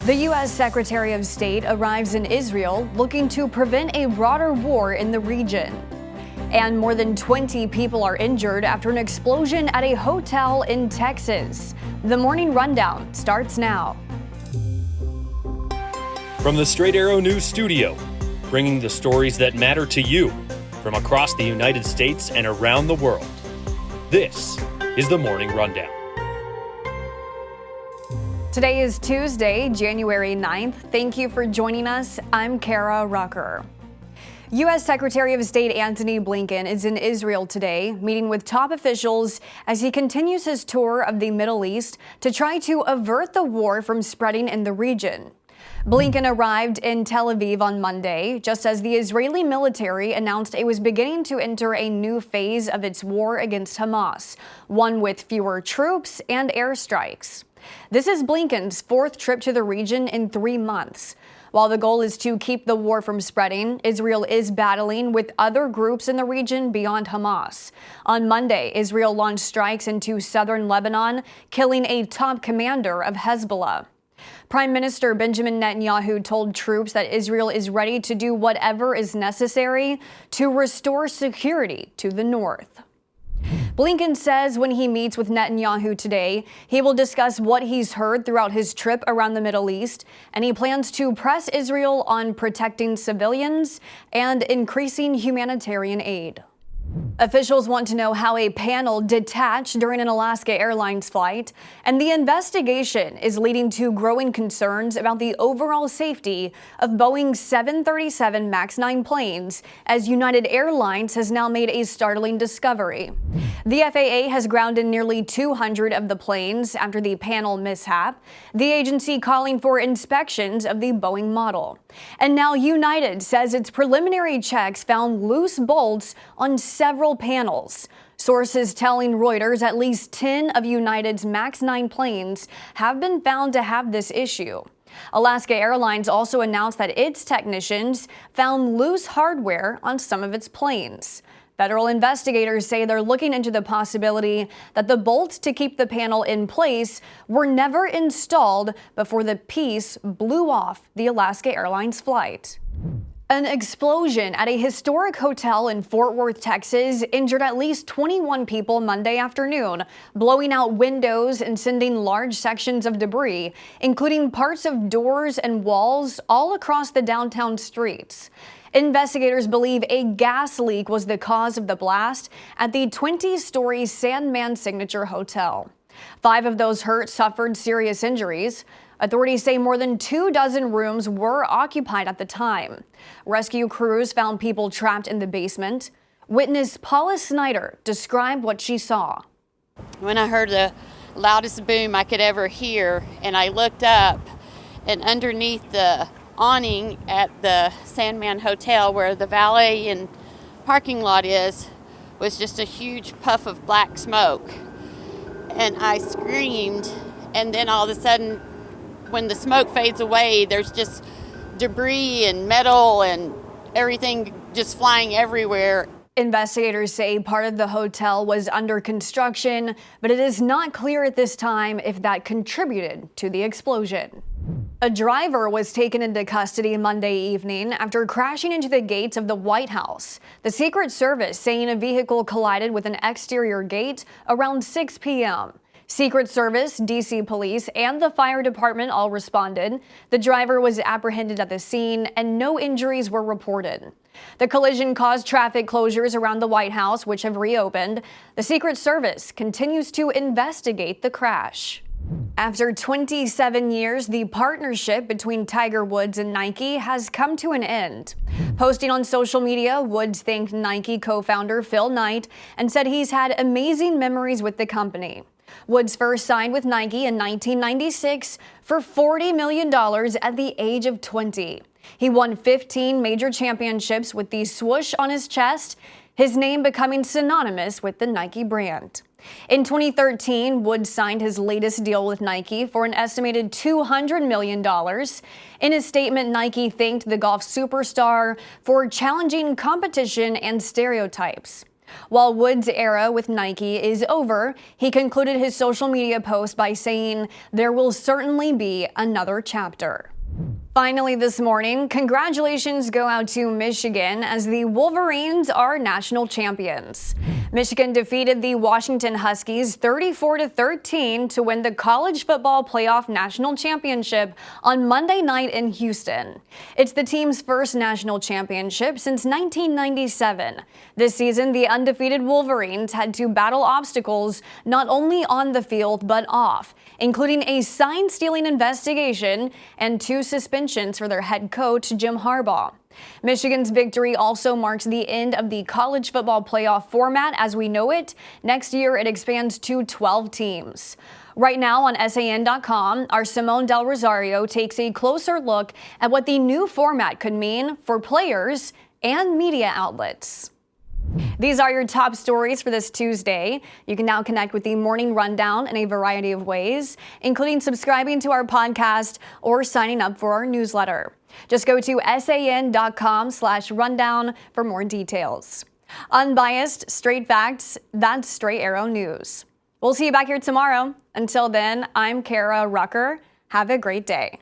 The U.S. Secretary of State arrives in Israel looking to prevent a broader war in the region. And more than 20 people are injured after an explosion at a hotel in Texas. The Morning Rundown starts now. From the Straight Arrow News Studio, bringing the stories that matter to you from across the United States and around the world. This is the Morning Rundown. Today is Tuesday, January 9th. Thank you for joining us. I'm Kara Rucker. U.S. Secretary of State Antony Blinken is in Israel today, meeting with top officials as he continues his tour of the Middle East to try to avert the war from spreading in the region. Blinken arrived in Tel Aviv on Monday, just as the Israeli military announced it was beginning to enter a new phase of its war against Hamas, one with fewer troops and airstrikes. This is Blinken's fourth trip to the region in 3 months. While the goal is to keep the war from spreading, Israel is battling with other groups in the region beyond Hamas. On Monday, Israel launched strikes into southern Lebanon, killing a top commander of Hezbollah. Prime Minister Benjamin Netanyahu told troops that Israel is ready to do whatever is necessary to restore security to the north. Blinken says when he meets with Netanyahu today, he will discuss what he's heard throughout his trip around the Middle East, and he plans to press Israel on protecting civilians and increasing humanitarian aid. Officials want to know how a panel detached during an Alaska Airlines flight, and the investigation is leading to growing concerns about the overall safety of Boeing's 737 MAX 9 planes, as United Airlines has now made a startling discovery. The FAA has grounded nearly 200 of the planes after the panel mishap, the agency calling for inspections of the Boeing model. And now United says its preliminary checks found loose bolts on several panels. Sources telling Reuters at least 10 of United's MAX 9 planes have been found to have this issue. Alaska Airlines also announced that its technicians found loose hardware on some of its planes. Federal investigators say they're looking into the possibility that the bolts to keep the panel in place were never installed before the piece blew off the Alaska Airlines flight. An explosion at a historic hotel in Fort Worth, Texas, injured at least 21 people Monday afternoon, blowing out windows and sending large sections of debris, including parts of doors and walls, all across the downtown streets. Investigators believe a gas leak was the cause of the blast at the 20-story Sandman Signature Hotel. 5 of those hurt suffered serious injuries. Authorities say more than 24 rooms were occupied at the time. Rescue crews found people trapped in the basement. Witness Paula Snyder described what she saw. When I heard the loudest boom I could ever hear, and I looked up, and underneath the awning at the Sandman Hotel, where the valet and parking lot is, was just a huge puff of black smoke. And I screamed, and then all of a sudden, when the smoke fades away, there's just debris and metal and everything just flying everywhere. Investigators say part of the hotel was under construction, but it is not clear at this time if that contributed to the explosion. A driver was taken into custody Monday evening after crashing into the gates of the White House. The Secret Service saying a vehicle collided with an exterior gate around 6 p.m. Secret Service, D.C. Police, and the fire department all responded. The driver was apprehended at the scene, and no injuries were reported. The collision caused traffic closures around the White House, which have reopened. The Secret Service continues to investigate the crash. After 27 years, the partnership between Tiger Woods and Nike has come to an end. Posting on social media, Woods thanked Nike co-founder Phil Knight and said he's had amazing memories with the company. Woods first signed with Nike in 1996 for $40 million at the age of 20. He won 15 major championships with the swoosh on his chest, his name becoming synonymous with the Nike brand. In 2013, Woods signed his latest deal with Nike for an estimated $200 million. In his statement, Nike thanked the golf superstar for challenging competition and stereotypes. While Wood's era with Nike is over, he concluded his social media post by saying, "There will certainly be another chapter." Finally this morning, congratulations go out to Michigan as the Wolverines are national champions. Michigan defeated the Washington Huskies 34-13 to win the College Football Playoff National Championship on Monday night in Houston. It's the team's first national championship since 1997. This season, the undefeated Wolverines had to battle obstacles not only on the field but off, including a sign-stealing investigation and 2 suspensions for their head coach, Jim Harbaugh. Michigan's victory also marks the end of the college football playoff format as we know it. Next year, it expands to 12 teams. Right now on SAN.com, our Simone Del Rosario takes a closer look at what the new format could mean for players and media outlets. These are your top stories for this Tuesday. You can now connect with the Morning Rundown in a variety of ways, including subscribing to our podcast or signing up for our newsletter. Just go to san.com/rundown for more details. Unbiased, straight facts, that's Straight Arrow News. We'll see you back here tomorrow. Until then, I'm Kara Rucker. Have a great day.